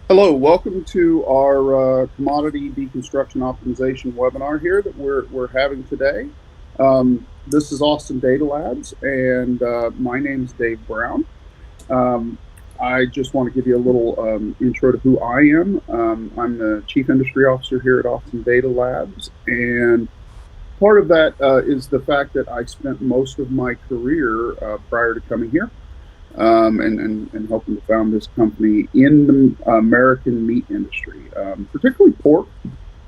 Hello, welcome to our commodity deconstruction optimization webinar here that we're having today. This is Austin Data Labs, and my name is Dave Brown. I just want to give you a little intro to who I am. I'm the Chief Industry Officer here at Austin Data Labs, and part of that is the fact that I spent most of my career prior to coming here and helping to found this company in the American meat industry, particularly pork.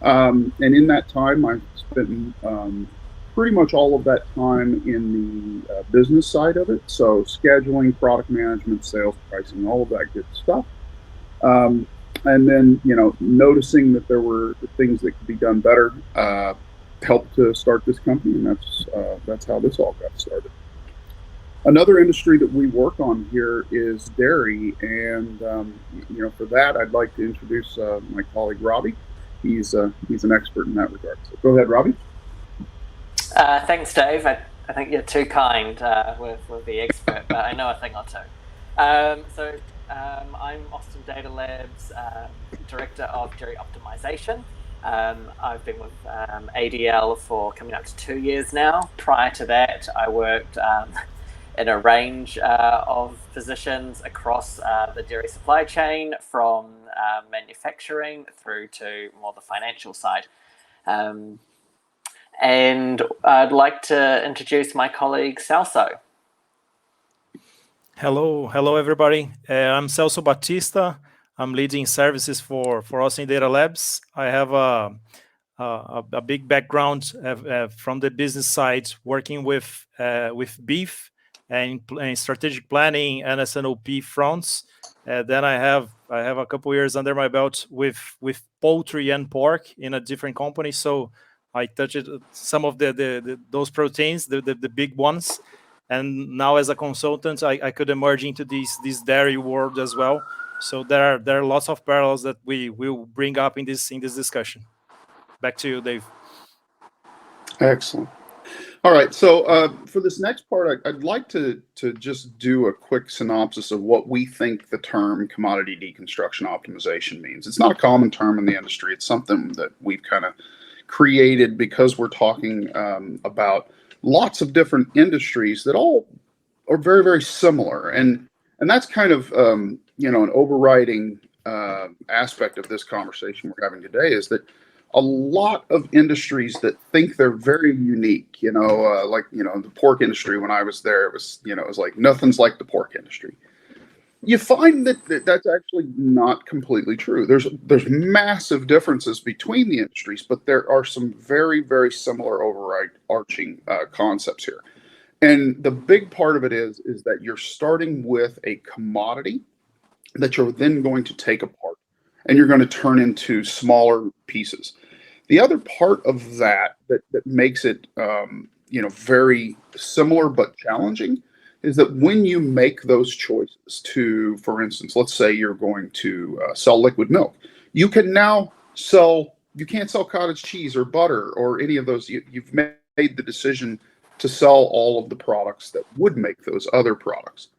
And in that time, I spent pretty much all of that time in the business side of it. So scheduling, product management, sales, pricing, all of that good stuff. And then, noticing that there were things that could be done better, helped to start this company, and that's how this all got started. Another industry that we work on here is dairy, and for that, I'd like to introduce my colleague Robbie. He's an expert in that regard. So go ahead, Robbie. Thanks, Dave. I think you're too kind with the expert, but I know a thing or two. I'm Austin Data Labs Director of Dairy Optimization. I've been with ADL for coming up to 2 years now. Prior to that, I worked in a range of positions across the dairy supply chain, from manufacturing through to more the financial side. And I'd like to introduce my colleague Celso. Hello everybody. I'm Celso Batista. I'm leading services for Austin Data Labs. I have a big background from the business side, working with beef and strategic planning and S&OP fronts. Then I have a couple years under my belt with poultry and pork in a different company. So I touched some of those proteins, the big ones. And now as a consultant, I could emerge into this dairy world as well. So there are lots of parallels that we will bring up in this discussion. Back to you, Dave. Excellent. All right, so for this next part, I'd like to just do a quick synopsis of what we think the term commodity deconstruction optimization means. It's not a common term in the industry. It's something that we've kind of created because we're talking about lots of different industries that all are very, very similar. And that's kind of, an overriding aspect of this conversation we're having today, is that a lot of industries that think they're very unique, the pork industry. When I was there, it was like nothing's like the pork industry. You find that that's actually not completely true. There's massive differences between the industries, but there are some very, very similar overarching concepts here. And the big part of it is that you're starting with a commodity that you're then going to take apart, and you're going to turn into smaller pieces. The other part of that makes it, very similar but challenging, is that when you make those choices to, for instance, let's say you're going to sell liquid milk, you can't sell cottage cheese or butter or any of those. You've made the decision to sell all of the products that would make those other products.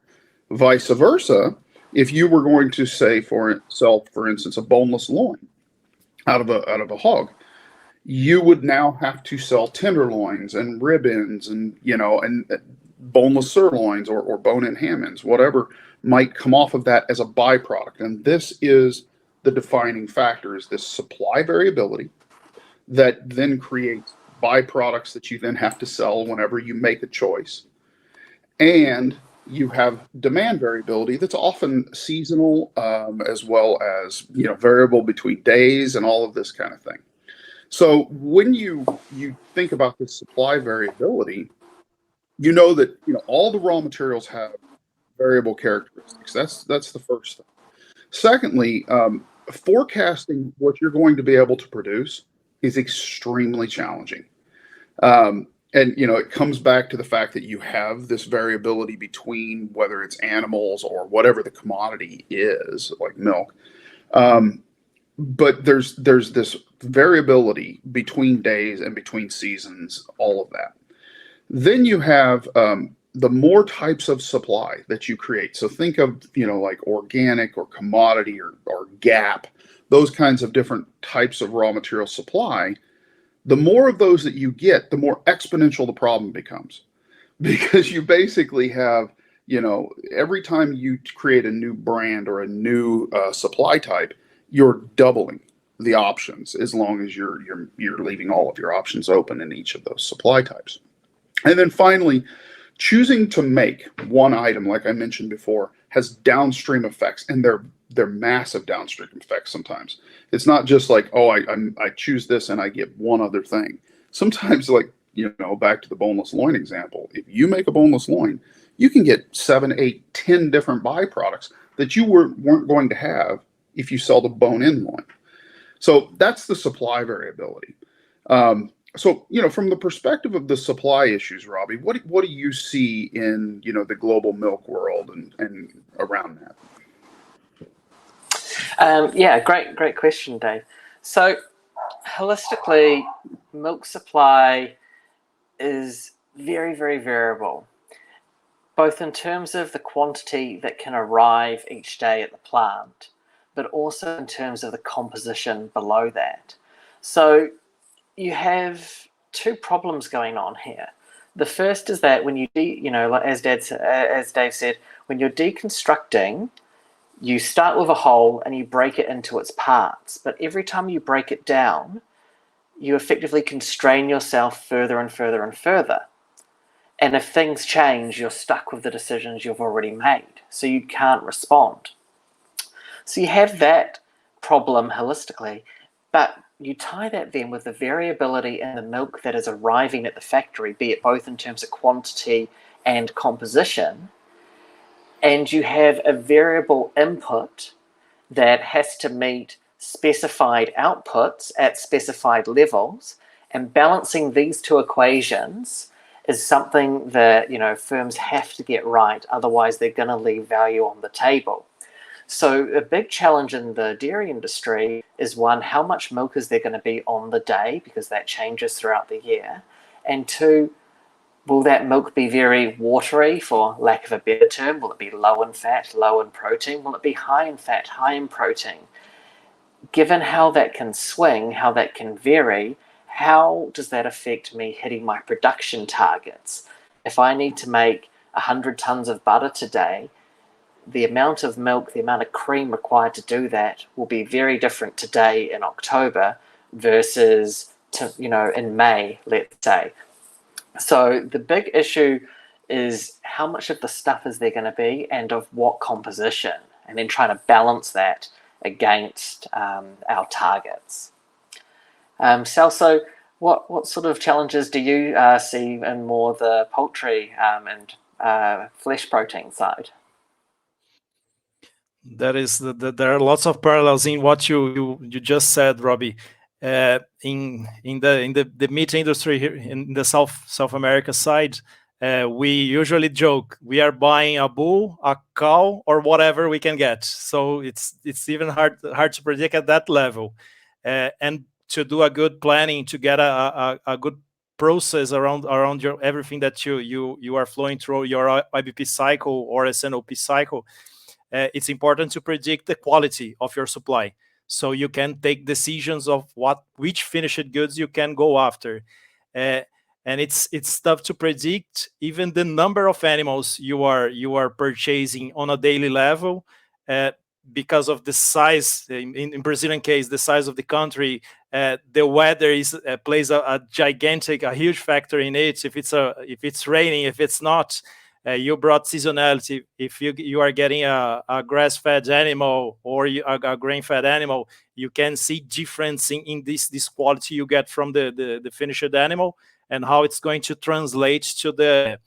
Vice versa, if you were going to sell, for instance, a boneless loin out of a hog, you would now have to sell tenderloins and rib ends and boneless sirloins or bone-in ham ends, whatever might come off of that as a byproduct. And this is the defining factor, is this supply variability that then creates byproducts that you then have to sell whenever you make a choice. And you have demand variability that's often seasonal, as well as variable between days and all of this kind of thing. So when you think about this supply variability, that all the raw materials have variable characteristics. That's the first thing. Secondly, forecasting what you're going to be able to produce is extremely challenging. And it comes back to the fact that you have this variability between whether it's animals or whatever the commodity is, like milk. But there's this variability between days and between seasons, all of that. Then you have the more types of supply that you create, so think of, like organic or commodity or gap, those kinds of different types of raw material supply, the more of those that you get, the more exponential the problem becomes. Because you basically have, every time you create a new brand or a new supply type, you're doubling the options, as long as you're leaving all of your options open in each of those supply types. And then finally, choosing to make one item, like I mentioned before, has downstream effects, and they're massive downstream effects sometimes. It's not just like, oh, I choose this and I get one other thing. Sometimes, like, back to the boneless loin example, if you make a boneless loin, you can get 7, 8, 10 different byproducts that you weren't going to have if you sell the bone-in loin. So that's the supply variability. So, from the perspective of the supply issues, Robbie, what do you see in, the global milk world and around that? Yeah, great question, Dave. So holistically, milk supply is very, very variable, both in terms of the quantity that can arrive each day at the plant, but also in terms of the composition below that. So you have two problems going on here. The first is that when you, as Dave said, when you're deconstructing, you start with a whole and you break it into its parts. But every time you break it down, you effectively constrain yourself further and further and further. And if things change, you're stuck with the decisions you've already made. So you can't respond. So you have that problem holistically, but you tie that then with the variability in the milk that is arriving at the factory, be it both in terms of quantity and composition, and you have a variable input that has to meet specified outputs at specified levels, and balancing these two equations is something that firms have to get right, otherwise they're going to leave value on the table. So a big challenge in the dairy industry is, one, how much milk is there going to be on the day, because that changes throughout the year, and two, will that milk be very watery, for lack of a better term? Will it be low in fat, low in protein? Will it be high in fat, high in protein? Given how that can swing, how that can vary, how does that affect me hitting my production targets? If I need to make 100 tons of butter today, the amount of milk, the amount of cream required to do that will be very different today in October versus in May, let's say. So the big issue is how much of the stuff is there going to be and of what composition, and then trying to balance that against our targets. Celso, what sort of challenges do you see in more the poultry and flesh protein side? There are lots of parallels in what you just said, Robbie. In the meat industry here in the South America side, we usually joke we are buying a bull, a cow, or whatever we can get. So it's even hard to predict at that level, and to do a good planning, to get a good process around your everything that you are flowing through your IBP cycle or SNOP cycle. It's important to predict the quality of your supply, so you can take decisions of which finished goods you can go after. And it's tough to predict even the number of animals you are purchasing on a daily level, because of the size. In Brazilian case, the size of the country, the weather plays a huge factor in it. If it's raining, if it's not. You brought seasonality. If you are getting a grass-fed animal or a grain-fed animal, you can see difference in this quality you get from the finished animal, and how it's going to translate to the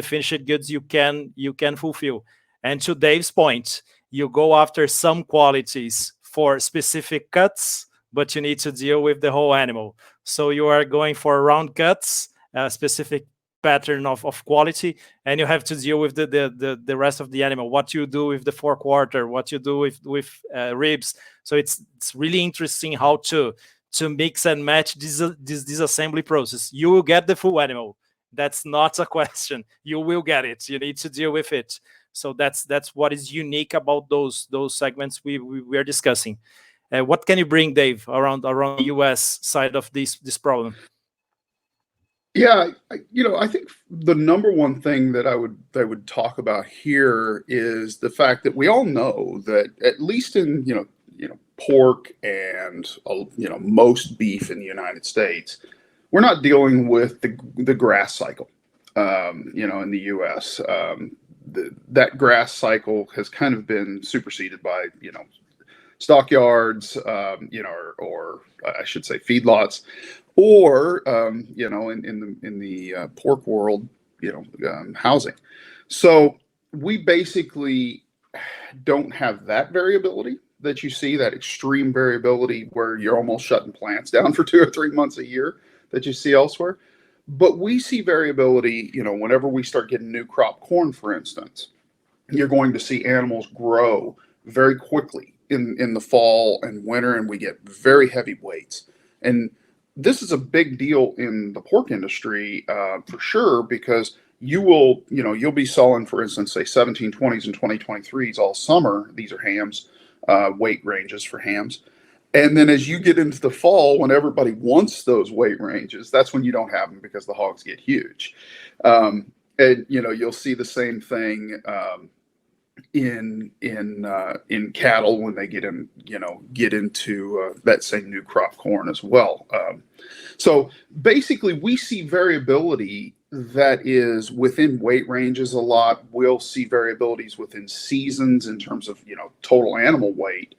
finished goods you can fulfill. And to Dave's point, you go after some qualities for specific cuts, but you need to deal with the whole animal. So you are going for round cuts, specific pattern of quality, and you have to deal with the rest of the animal. What you do with the forequarter, what you do with ribs. So it's really interesting how to mix and match this assembly process. You will get the full animal. That's not a question. You will get it. You need to deal with it. So that's what is unique about those segments we are discussing. What can you bring, Dave, around the US side of this problem? Yeah, I think the number one thing that I would talk about here is the fact that we all know that at least in pork and most beef in the United States, we're not dealing with the grass cycle. In the U.S., that grass cycle has kind of been superseded by stockyards, or I should say feedlots, or in the pork world, housing. So we basically don't have that variability that you see, that extreme variability where you're almost shutting plants down for 2 or 3 months a year that you see elsewhere. But we see variability, whenever we start getting new crop corn, for instance, you're going to see animals grow very quickly in the fall and winter, and we get very heavy weights. And this is a big deal in the pork industry, for sure, because you'll be selling, for instance, say 1720s and 2023s all summer. These are hams, weight ranges for hams. And then as you get into the fall, when everybody wants those weight ranges, that's when you don't have them because the hogs get huge. And you'll see the same thing in cattle when they get into that same new crop corn as well. So basically, we see variability that is within weight ranges a lot. We'll see variabilities within seasons in terms of total animal weight.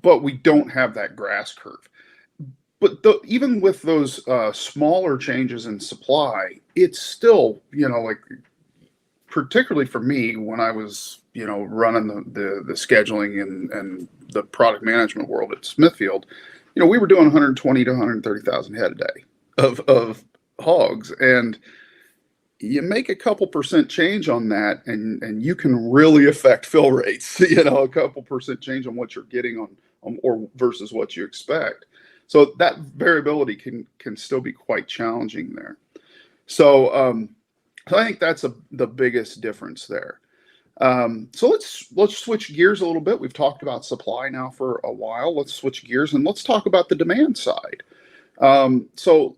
But we don't have that grass curve. But even with those smaller changes in supply, it's still, particularly for me when I was, running the scheduling and the product management world at Smithfield, we were doing 120 to 130,000 head a day of hogs. And you make a couple percent change on that, and you can really affect fill rates. A couple percent change on what you're getting on or versus what you expect. So that variability can still be quite challenging there. So I think that's the biggest difference there. So let's switch gears a little bit. We've talked about supply now for a while. Let's switch gears and let's talk about the demand side. So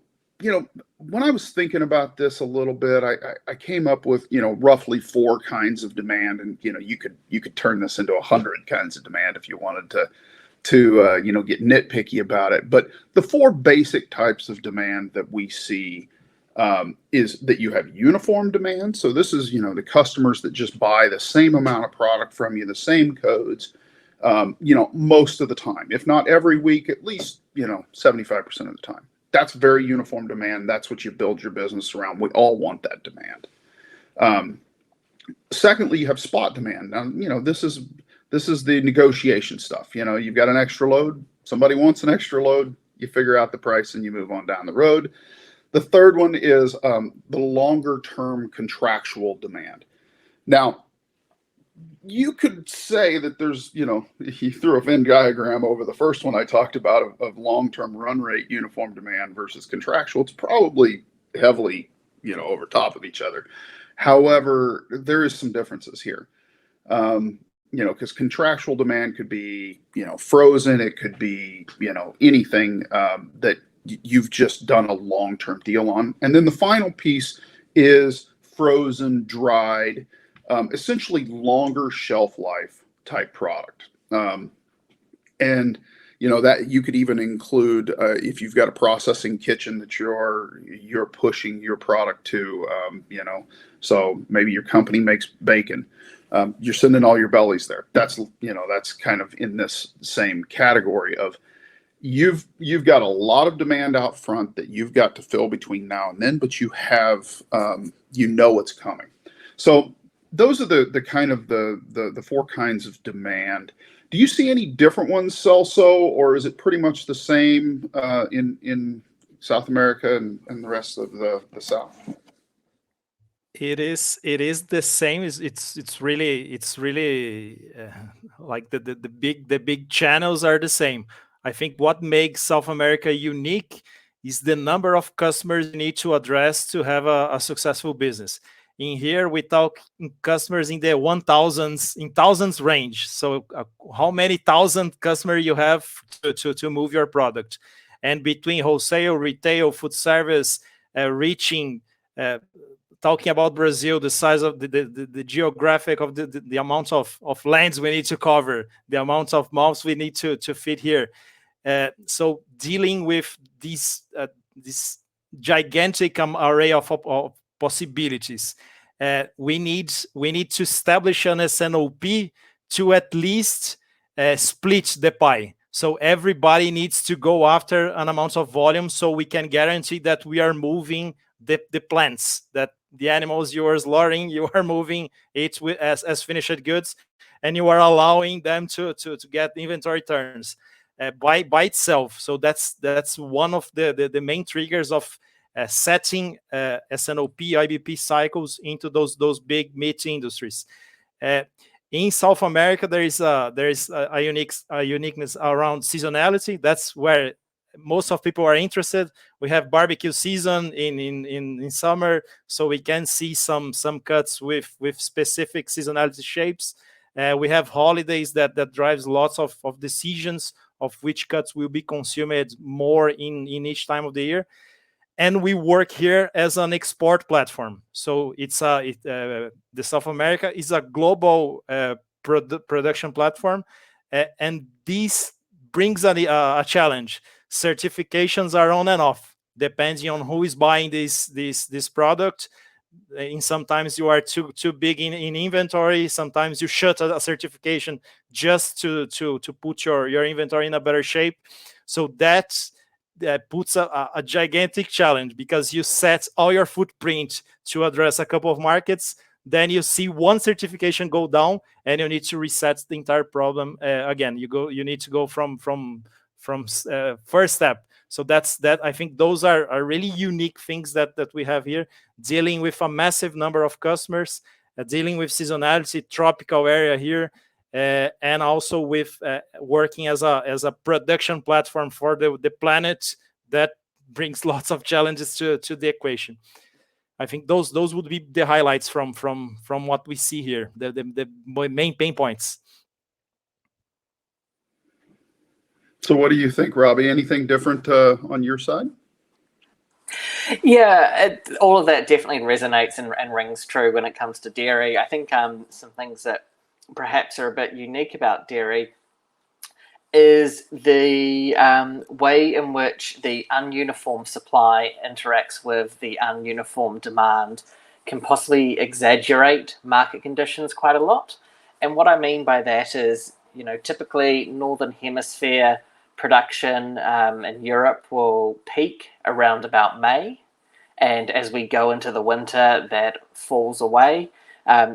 when I was thinking about this a little bit, I came up with, roughly 4 kinds of demand, and, you could turn this into 100 kinds of demand if you wanted to get nitpicky about it. But the 4 basic types of demand that we see is that you have uniform demand. So this is, the customers that just buy the same amount of product from you, the same codes, most of the time, if not every week, at least, 75% of the time. That's very uniform demand. That's what you build your business around. We all want that demand. Secondly, you have spot demand. Now, this is the negotiation stuff. You've got an extra load. Somebody wants an extra load. You figure out the price and you move on down the road. The third one is the longer term contractual demand. Now, you could say that there's, you threw a Venn diagram over the first one I talked about of long-term run rate uniform demand versus contractual. It's probably heavily, over top of each other. However, there is some differences here. Because contractual demand could be, frozen. It could be, anything that you've just done a long-term deal on. And then the final piece is frozen, dried, essentially longer shelf life type product. And that you could even include if you've got a processing kitchen that you're pushing your product to, so maybe your company makes bacon. You're sending all your bellies there. That's kind of in this same category of you've got a lot of demand out front that you've got to fill between now and then, but you have it's coming. So those are the kind of the 4 kinds of demand. Do you see any different ones, Celso, or is it pretty much the same in South America and the rest of the South? It is the same. It's really like the big channels are the same. I think what makes South America unique is the number of customers you need to address to have a successful business. In here, we talk in customers in the 1,000s, in thousands range. So how many thousand customers you have to move your product. And between wholesale, retail, food service, reaching, talking about Brazil, the size of the geographic of the amount of lands we need to cover, the amount of mouths we need to fit here. So dealing with this gigantic array of possibilities, we need to establish an SNOP to at least split the pie. So everybody needs to go after an amount of volume, so we can guarantee that we are moving the plants, that the animals you are slaughtering, you are moving it as finished goods, and you are allowing them to get inventory turns by itself. So that's one of the main triggers of setting SNOP, IBP cycles into those big meat industries. In South America, there is a uniqueness around seasonality. That's where most of people are interested. We have barbecue season in summer, so we can see some cuts with specific seasonality shapes. We have holidays that drives lots of decisions of which cuts will be consumed more in each time of the year. And we work here as an export platform. So the South America is a global production platform, and this brings a challenge. Certifications are on and off, depending on who is buying this product. And sometimes you are too big in inventory. Sometimes you shut a certification just to put your inventory in a better shape. So that puts a gigantic challenge, because you set all your footprint to address a couple of markets, then you see one certification go down and you need to reset the entire problem again. You need to go from first step. So that I think those are really unique things that we have here, dealing with a massive number of customers, dealing with seasonality, tropical area here, and also with working as a production platform for the planet. That brings lots of challenges to the equation. I think those would be the highlights from what we see here, the main pain points. So what do you think, Robbie? Anything different on your side? Yeah, all of that definitely resonates and rings true when it comes to dairy. I think some things that perhaps are a bit unique about dairy is the way in which the ununiform supply interacts with the ununiform demand can possibly exaggerate market conditions quite a lot. And what I mean by that is, typically Northern Hemisphere production in Europe will peak around about May. And as we go into the winter, that falls away.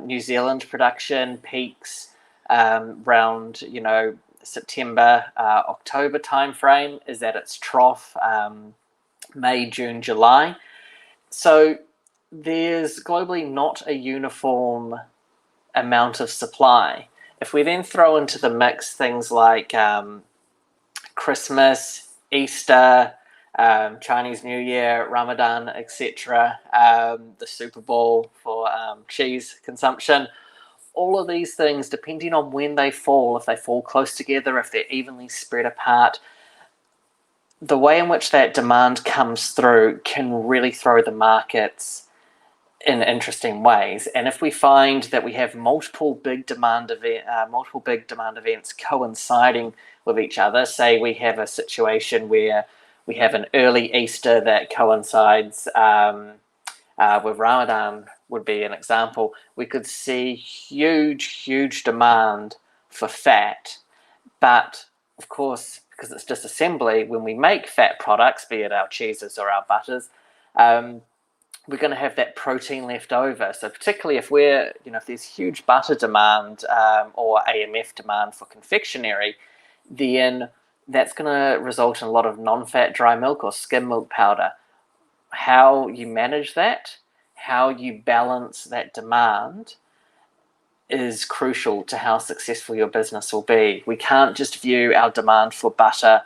New Zealand production peaks around, September, October timeframe is at its trough, May, June, July. So there's globally not a uniform amount of supply. If we then throw into the mix things like Christmas, Easter, Chinese New Year, Ramadan, etc., the Super Bowl for cheese consumption, all of these things, depending on when they fall, if they fall close together, if they're evenly spread apart, the way in which that demand comes through can really throw the markets in interesting ways. And if we find that we have multiple big demand events coinciding with each other, say we have a situation where we have an early Easter that coincides with Ramadan, would be an example, we could see huge demand for fat. But of course, because it's disassembly, when we make fat products, be it our cheeses or our butters, we're going to have that protein left over. So particularly if if there's huge butter demand or AMF demand for confectionery, then that's going to result in a lot of non-fat dry milk or skim milk powder. How you manage that, how you balance that demand is crucial to how successful your business will be. We can't just view our demand for butter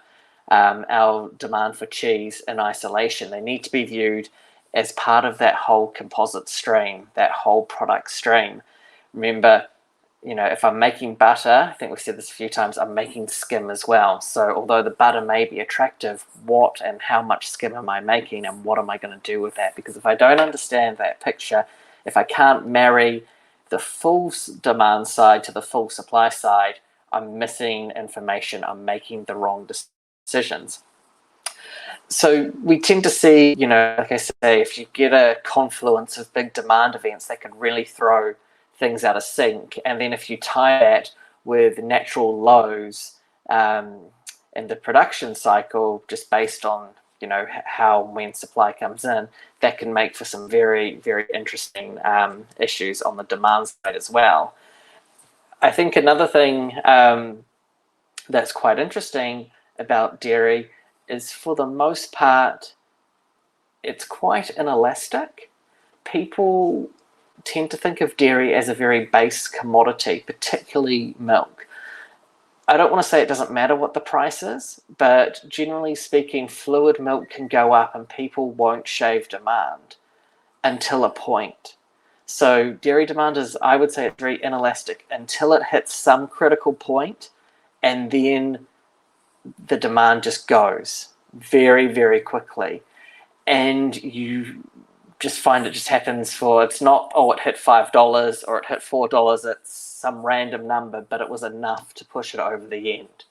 our demand for cheese in isolation. They need to be viewed as part of that whole composite stream, that whole product stream. Remember, if I'm making butter, I think we've said this a few times, I'm making skim as well. So although the butter may be attractive, what and how much skim am I making, and what am I going to do with that? Because if I don't understand that picture, if I can't marry the full demand side to the full supply side, I'm missing information, I'm making the wrong decisions. So we tend to see, like I say, if you get a confluence of big demand events, that can really throw things out of sync. And then if you tie that with natural lows in the production cycle, just based on how and when supply comes in, that can make for some very, very interesting issues on the demand side as well. I think another thing that's quite interesting about dairy is, for the most part, it's quite inelastic. People tend to think of dairy as a very base commodity, particularly milk. I don't want to say it doesn't matter what the price is, but generally speaking, fluid milk can go up and people won't shave demand until a point. So dairy demand is, I would say, it's very inelastic until it hits some critical point, and then the demand just goes very, very quickly. And you just find it just happens it's not, it hit $5 or it hit $4, it's some random number, but it was enough to push it over the end.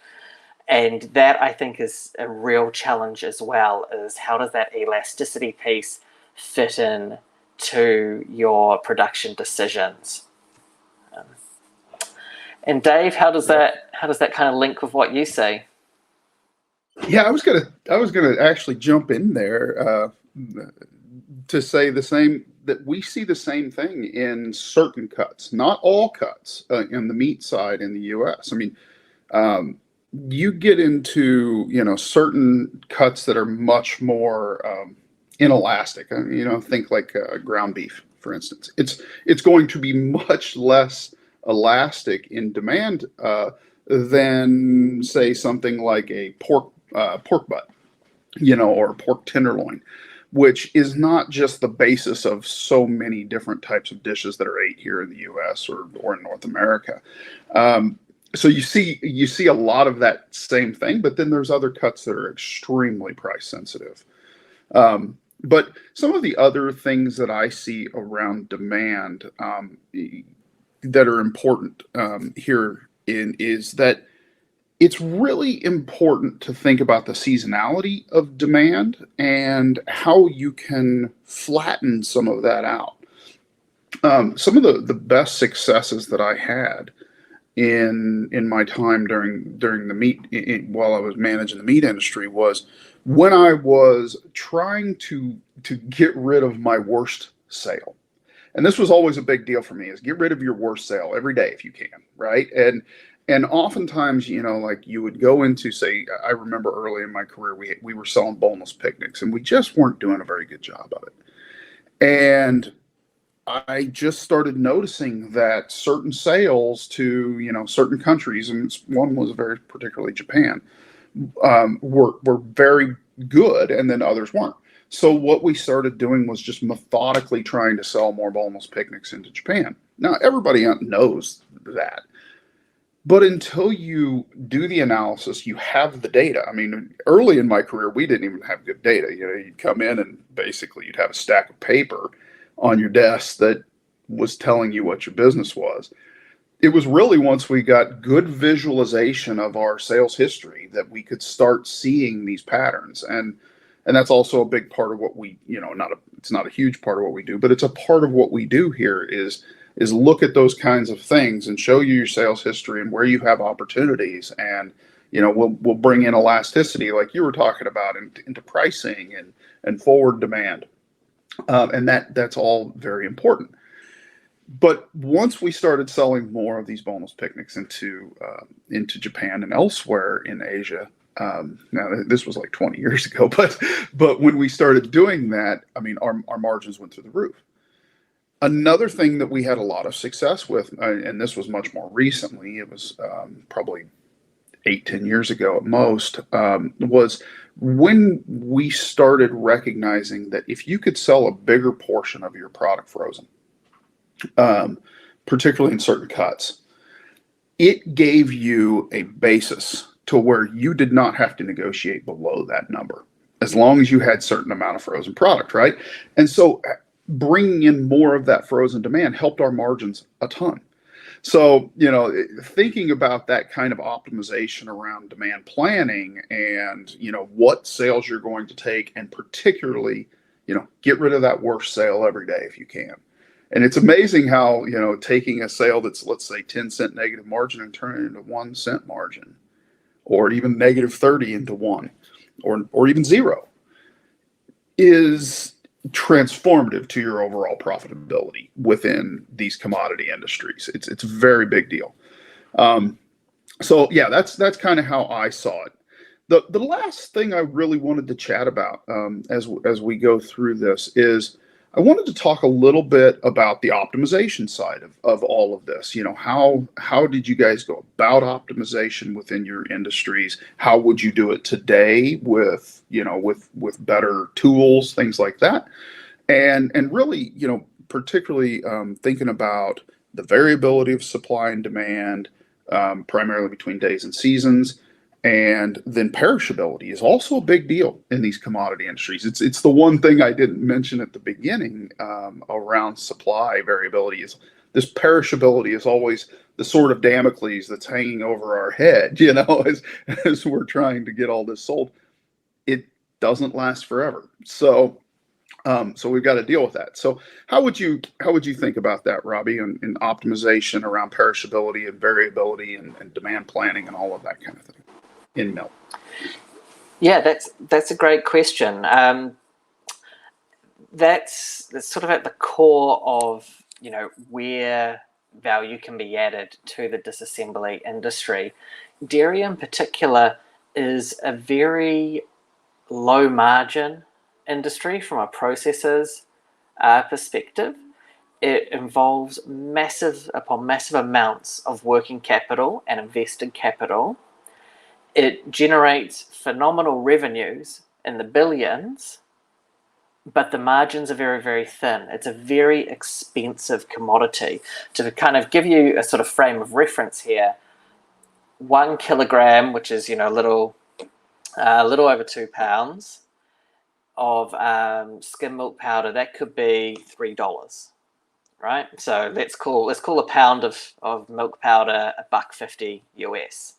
And that, I think, is a real challenge as well, is how does that elasticity piece fit in to your production decisions? And Dave, how does that kind of link with what you say? Yeah, I was gonna actually jump in there to say the same, that we see the same thing in certain cuts, not all cuts, in the meat side in the U.S. I mean, you get into certain cuts that are much more inelastic. Think like ground beef, for instance. It's going to be much less elastic in demand than, say, something like a pork butt, or pork tenderloin, which is not just the basis of so many different types of dishes that are ate here in the U.S. or in North America. So you see a lot of that same thing, but then there's other cuts that are extremely price sensitive. But some of the other things that I see around demand that are important here is that it's really important to think about the seasonality of demand and how you can flatten some of that out. Some of the best successes that I had in my time during the meat, while I was managing the meat industry, was when I was trying to get rid of my worst sale. And this was always a big deal for me, is get rid of your worst sale every day if you can, right? And oftentimes, like you would go into, say, I remember early in my career, we were selling boneless picnics, and we just weren't doing a very good job of it. And I just started noticing that certain sales to, certain countries, and one was very particularly Japan, were very good, and then others weren't. So what we started doing was just methodically trying to sell more boneless picnics into Japan. Now, everybody knows that. But until you do the analysis, you have the data. I mean, early in my career, we didn't even have good data. You'd come in and basically you'd have a stack of paper on your desk that was telling you what your business was. It was really once we got good visualization of our sales history that we could start seeing these patterns. And that's also a big part of what we, it's not a huge part of what we do, but it's a part of what we do here is look at those kinds of things and show you your sales history and where you have opportunities. And, we'll bring in elasticity, like you were talking about, into pricing and forward demand. And that's all very important. But once we started selling more of these boneless picnics into Japan and elsewhere in Asia, now this was like 20 years ago, but when we started doing that, I mean, our margins went through the roof. Another thing that we had a lot of success with, and this was much more recently, it was probably 8-10 years ago at most, was when we started recognizing that if you could sell a bigger portion of your product frozen, particularly in certain cuts, it gave you a basis to where you did not have to negotiate below that number, as long as you had certain amount of frozen product, right? And so bringing in more of that frozen demand helped our margins a ton. So, thinking about that kind of optimization around demand planning and, what sales you're going to take, and particularly, get rid of that worst sale every day if you can. And it's amazing how, taking a sale that's, let's say, 10-cent negative margin and turning it into 1 cent margin, or even negative 30 into 1, or even 0, is transformative to your overall profitability within these commodity industries. It's a very big deal. So yeah, that's kind of how I saw it. The last thing I really wanted to chat about as we go through this is I wanted to talk a little bit about the optimization side of all of this. How did you guys go about optimization within your industries? How would you do it today with better tools, things like that? And really, particularly thinking about the variability of supply and demand, primarily between days and seasons. And then perishability is also a big deal in these commodity industries. It's the one thing I didn't mention at the beginning around supply variability. Is this perishability is always the sword of Damocles that's hanging over our head, as we're trying to get all this sold. It doesn't last forever. So we've got to deal with that. So how would you think about that, Robbie, in optimization around perishability and variability and demand planning and all of that kind of thing in milk? Yeah, that's a great question. That's sort of at the core of where value can be added to the disassembly industry. Dairy in particular is a very low margin industry from a processor's perspective. It involves massive amounts of working capital and invested capital. It generates phenomenal revenues in the billions, but the margins are very, very thin. It's a very expensive commodity. To kind of give you a sort of frame of reference here, 1 kilogram, which is a little over 2 pounds of skim milk powder, that could be $3, right? So let's call a pound of milk powder $1.50 US.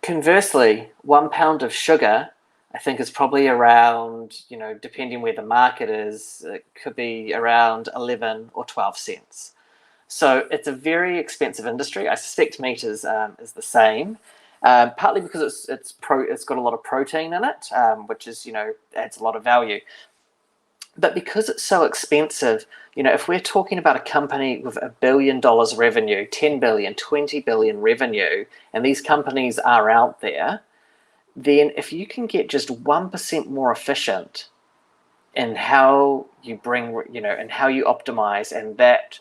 Conversely, 1 pound of sugar, I think, is probably around, depending where the market is, it could be around 11 or 12 cents. So it's a very expensive industry. I suspect meat is the same, partly because it's got a lot of protein in it, which is adds a lot of value. But because it's so expensive, if we're talking about a company with $1 billion revenue, 10 billion, 20 billion revenue, and these companies are out there, then if you can get just 1% more efficient in how you bring, and how you optimize, and that,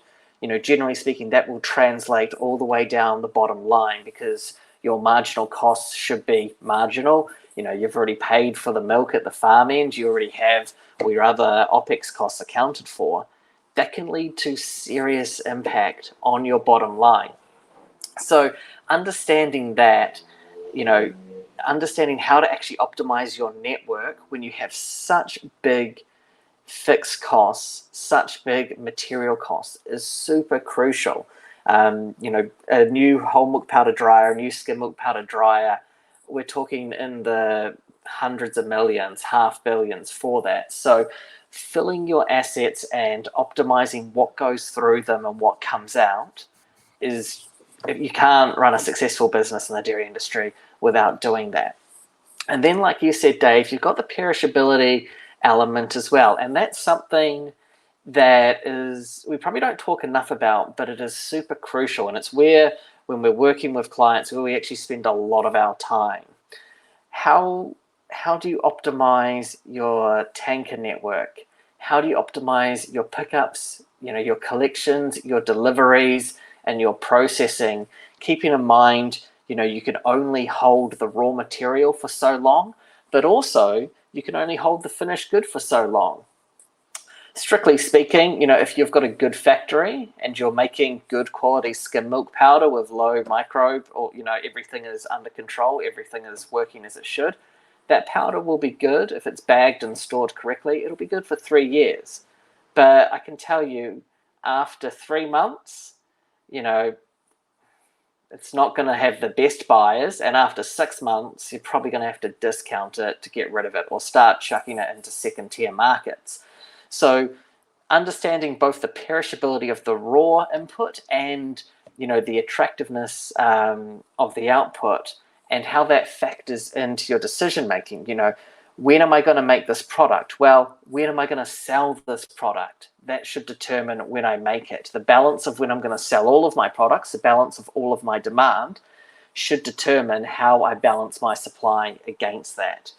generally speaking, that will translate all the way down the bottom line, because your marginal costs should be marginal. You've already paid for the milk at the farm end. You already have all your other OPEX costs accounted for. That can lead to serious impact on your bottom line. So understanding that, understanding how to actually optimize your network when you have such big fixed costs, such big material costs, is super crucial. A new whole milk powder dryer, a new skim milk powder dryer, we're talking in the hundreds of millions, half billions for that. So filling your assets and optimizing what goes through them and what comes out is, you can't run a successful business in the dairy industry without doing that. And then, like you said, Dave, you've got the perishability element as well. And that's something that we probably don't talk enough about, but it is super crucial. And it's where, when we're working with clients, where we actually spend a lot of our time. How do you optimize your tanker network? How do you optimize your pickups, your collections, your deliveries, and your processing, keeping in mind, you can only hold the raw material for so long, but also you can only hold the finished good for so long. Strictly speaking, if you've got a good factory and you're making good quality skim milk powder with low microbe, or everything is under control, everything is working as it should, that powder will be good. If it's bagged and stored correctly, it'll be good for 3 years. But I can tell you, after 3 months, it's not going to have the best buyers, and after 6 months, you're probably going to have to discount it to get rid of it or start chucking it into second-tier markets. So understanding both the perishability of the raw input and the attractiveness of the output, and how that factors into your decision making. When am I going to make this product? Well, when am I going to sell this product? That should determine when I make it. The balance of when I'm going to sell all of my products, the balance of all of my demand, should determine how I balance my supply against that.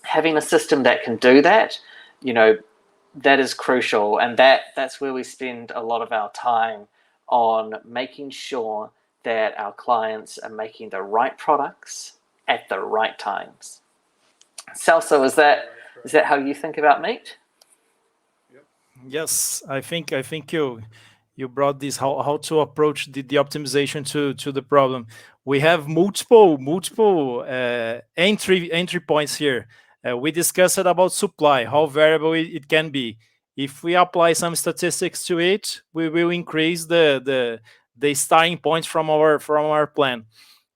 Having a system that can do that, that is crucial, and that's where we spend a lot of our time on making sure that our clients are making the right products at the right times. Celso, is that how you think about meat? Yes, I think you brought this how to approach the optimization to the problem. We have multiple entry points here. We discussed about supply, how variable it can be. If we apply some statistics to it, we will increase the starting points from our plan.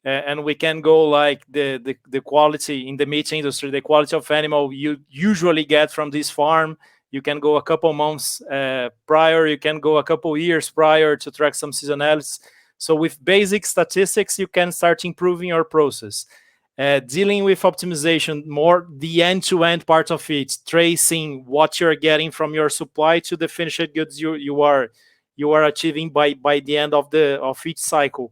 And we can go like the quality in the meat industry, the quality of animal you usually get from this farm. You can go a couple months prior, you can go a couple years prior to track some seasonalities. So with basic statistics, you can start improving your process. Dealing with optimization, more the end-to-end part of it, tracing what you're getting from your supply to the finished goods you are achieving by the end of each cycle.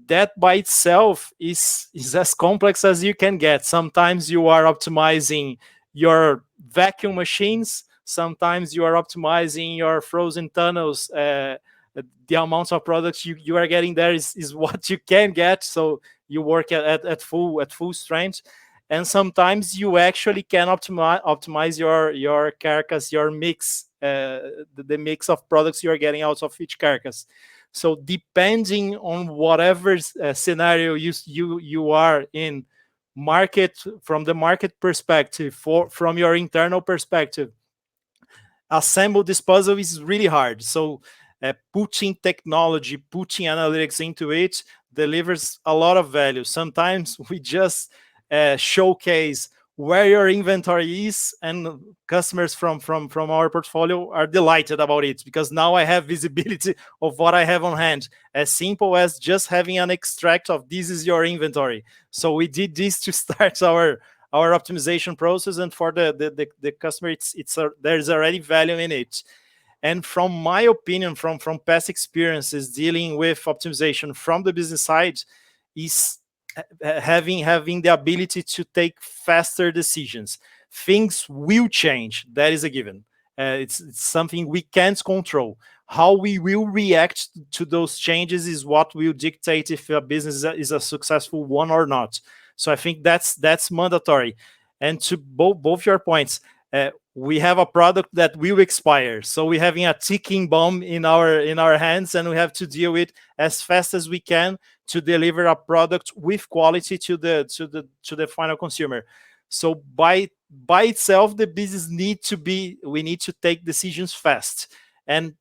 That by itself is as complex as you can get. Sometimes you are optimizing your vacuum machines, sometimes you are optimizing your frozen tunnels. The amount of products you are getting there is what you can get, so you work at full strength. And sometimes you actually can optimize your carcass, your mix, the mix of products you are getting out of each carcass. So depending on whatever scenario you are in, from the market perspective, from your internal perspective, assemble this puzzle is really hard. So putting technology, putting analytics into it delivers a lot of value. Sometimes we just showcase where your inventory is, and customers from our portfolio are delighted about it, because now I have visibility of what I have on hand, as simple as just having an extract of this is your inventory. So we did this to start our optimization process, and for the customer, there's already value in it. And from my opinion, from past experiences dealing with optimization from the business side, is having the ability to take faster decisions. Things will change. That is a given. It's something we can't control. How we will react to those changes is what will dictate if a business is a successful one or not. So I think that's mandatory. And to both your points, we have a product that will expire. So we're having a ticking bomb in our hands, and we have to deal with as fast as we can to deliver a product with quality to the final consumer. So by itself, the business we need to take decisions fast, and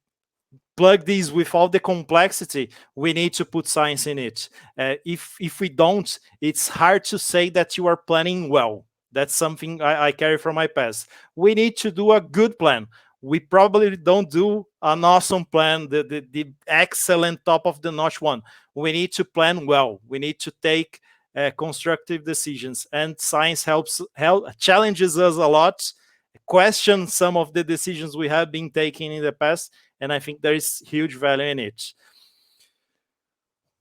plug these with all the complexity. We need to put science in it. If we don't, it's hard to say that you are planning well. That's something I carry from my past. We need to do a good plan. We probably don't do an awesome plan, the excellent top of the notch one. We need to plan well. We need to take constructive decisions, and science challenges us a lot, question some of the decisions we have been taking in the past, and I think there is huge value in it.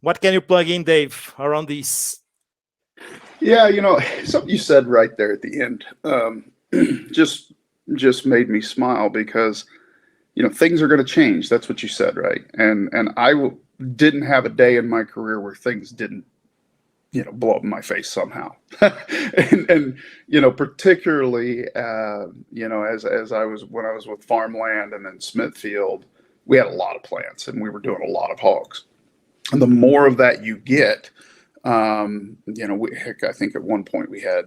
What can you plug in, Dave, around this? Yeah, something you said right there at the end just made me smile, because things are going to change. That's what you said, right? And didn't have a day in my career where things didn't, blow up in my face somehow. and particularly, as when I was with Farmland and then Smithfield, we had a lot of plants and we were doing a lot of hogs. And the more of that you get, I think at one point we had,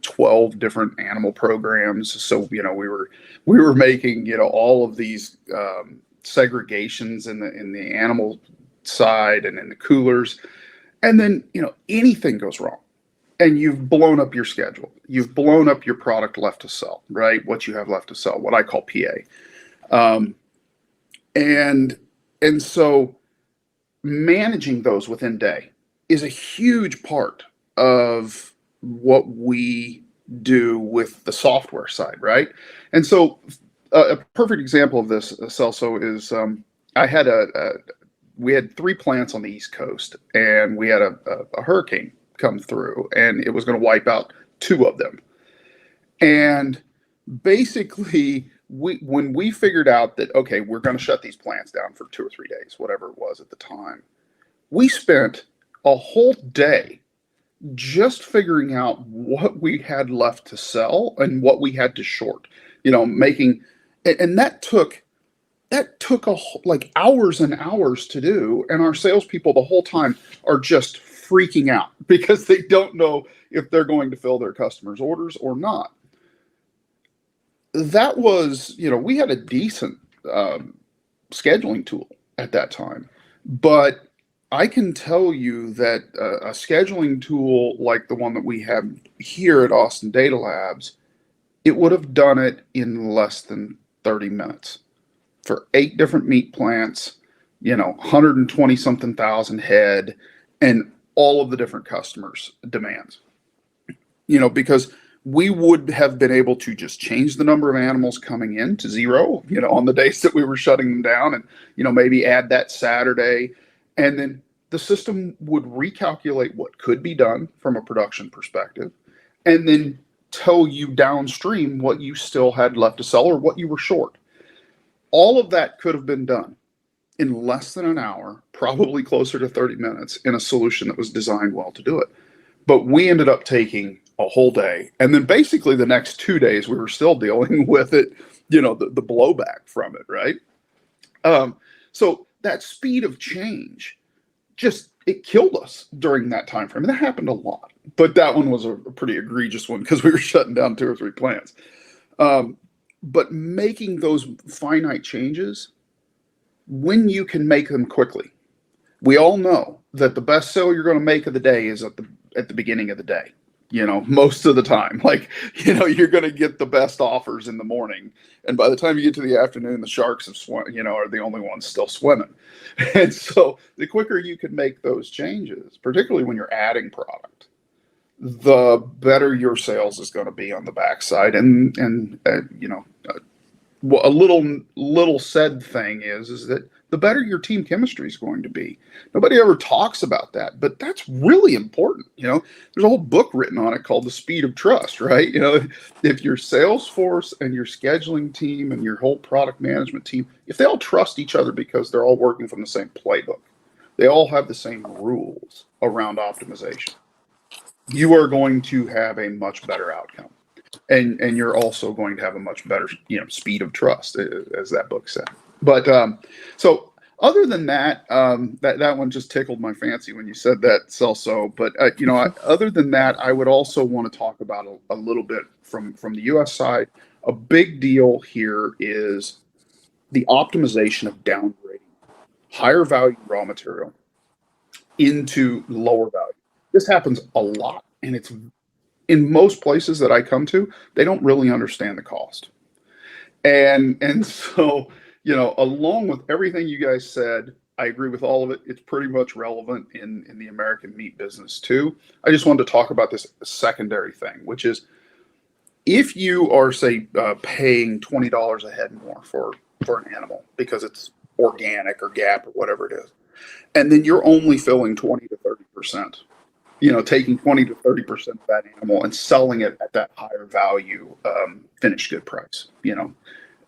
12 different animal programs. So, we were making, all of these segregations in the animal side and in the coolers. And then, anything goes wrong and you've blown up your schedule. You've blown up your product left to sell, right? What you have left to sell, what I call PA. And so managing those within day is a huge part of what we do with the software side, right? And so a perfect example of this, Celso, is we had 3 plants on the East Coast, and we had a hurricane come through, and it was going to wipe out 2 of them. And basically, when we figured out that, okay, we're going to shut these plants down for 2 or 3 days, whatever it was at the time, we spent a whole day just figuring out what we had left to sell and what we had to short, making, and that took like hours and hours to do. And our salespeople the whole time are just freaking out because they don't know if they're going to fill their customers' orders or not. That was, we had a decent scheduling tool at that time, but I can tell you that a scheduling tool like the one that we have here at Austin Data Labs, it would have done it in less than 30 minutes for 8 different meat plants, 120 something thousand head, and all of the different customers' demands. Because we would have been able to just change the number of animals coming in to 0, on the days that we were shutting them down, and, maybe add that Saturday. And then the system would recalculate what could be done from a production perspective, and then tell you downstream what you still had left to sell or what you were short. All of that could have been done in less than an hour, probably closer to 30 minutes, in a solution that was designed well to do it. But we ended up taking a whole day. And then basically the next 2 days, we were still dealing with it, the blowback from it, right? So that speed of change, it killed us during that time frame. And that happened a lot. But that one was a pretty egregious one because we were shutting down 2 or 3 plants. But making those finite changes, when you can make them quickly, we all know that the best sale you're going to make of the day is at the beginning of the day. Most of the time, you're going to get the best offers in the morning, and by the time you get to the afternoon, the sharks have are the only ones still swimming. And so, the quicker you can make those changes, particularly when you're adding product, the better your sales is going to be on the backside. And a little said thing is that the better your team chemistry is going to be. Nobody ever talks about that, but that's really important. There's a whole book written on it called The Speed of Trust, right? If your sales force and your scheduling team and your whole product management team, if they all trust each other because they're all working from the same playbook, they all have the same rules around optimization, you are going to have a much better outcome. And you're also going to have a much better, speed of trust, as that book said. But so other than that, that one just tickled my fancy when you said that, Celso. But other than that, I would also want to talk about a little bit from the U.S. side. A big deal here is the optimization of downgrading higher value raw material into lower value. This happens a lot, and it's in most places that I come to, they don't really understand the cost. And so, along with everything you guys said, I agree with all of it. It's pretty much relevant in the American meat business too. I just wanted to talk about this secondary thing, which is if you are, say, paying $20 a head more for an animal because it's organic or GAP or whatever it is, and then you're only filling 20 to 30%, taking 20 to 30% of that animal and selling it at that higher value finished good price,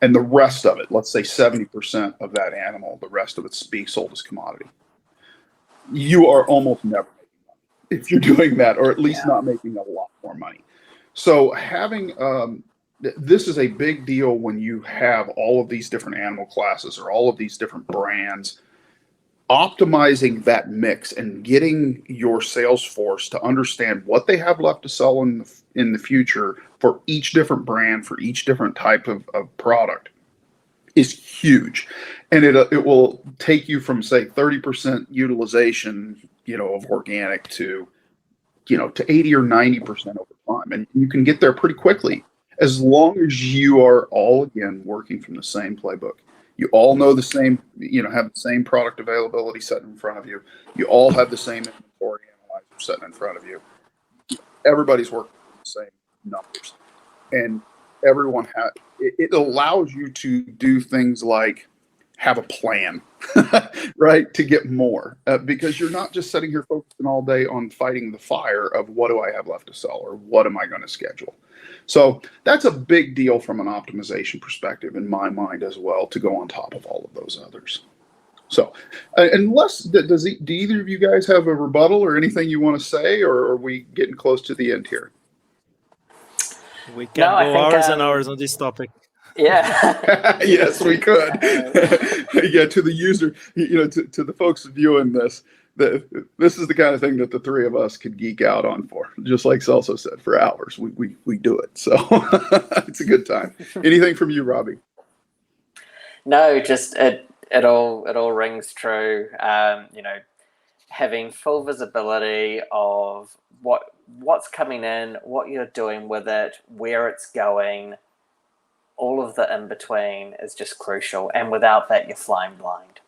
and the rest of it, let's say 70% of that animal, the rest of it's being sold as commodity, you are almost never making money if you're doing that, or at least not making a lot more money. So having this is a big deal when you have all of these different animal classes or all of these different brands. Optimizing that mix and getting your sales force to understand what they have left to sell in the future for each different brand, for each different type of product is huge. And it will take you from, say, 30% utilization, of organic to 80 or 90% over time. And you can get there pretty quickly as long as you are all, again, working from the same playbook. You all know the same, have the same product availability sitting in front of you. You all have the same inventory analyzer sitting in front of you. Everybody's working with the same numbers. And everyone it allows you to do things like have a plan, right, to get more, because you're not just sitting here focusing all day on fighting the fire of what do I have left to sell or what am I going to schedule. So that's a big deal from an optimization perspective in my mind as well, to go on top of all of those others. So unless, do either of you guys have a rebuttal or anything you want to say, or are we getting close to the end here? We can go hours and hours on this topic. Yeah. Yes, we could. Yeah, to the user, to the folks viewing this, this is the kind of thing that the three of us could geek out on for, just like Celso said, for hours. We do it. So it's a good time. Anything from you, Robbie? No, just it all rings true. Having full visibility of what's coming in, what you're doing with it, where it's going, all of the in between is just crucial. And without that, you're flying blind.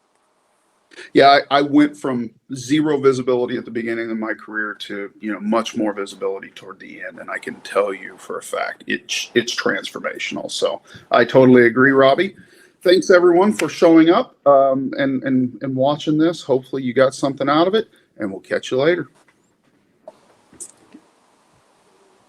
Yeah, I went from zero visibility at the beginning of my career to much more visibility toward the end, and I can tell you for a fact it's transformational. So I totally agree, Robbie. Thanks everyone for showing up and watching this. Hopefully you got something out of it, and we'll catch you later.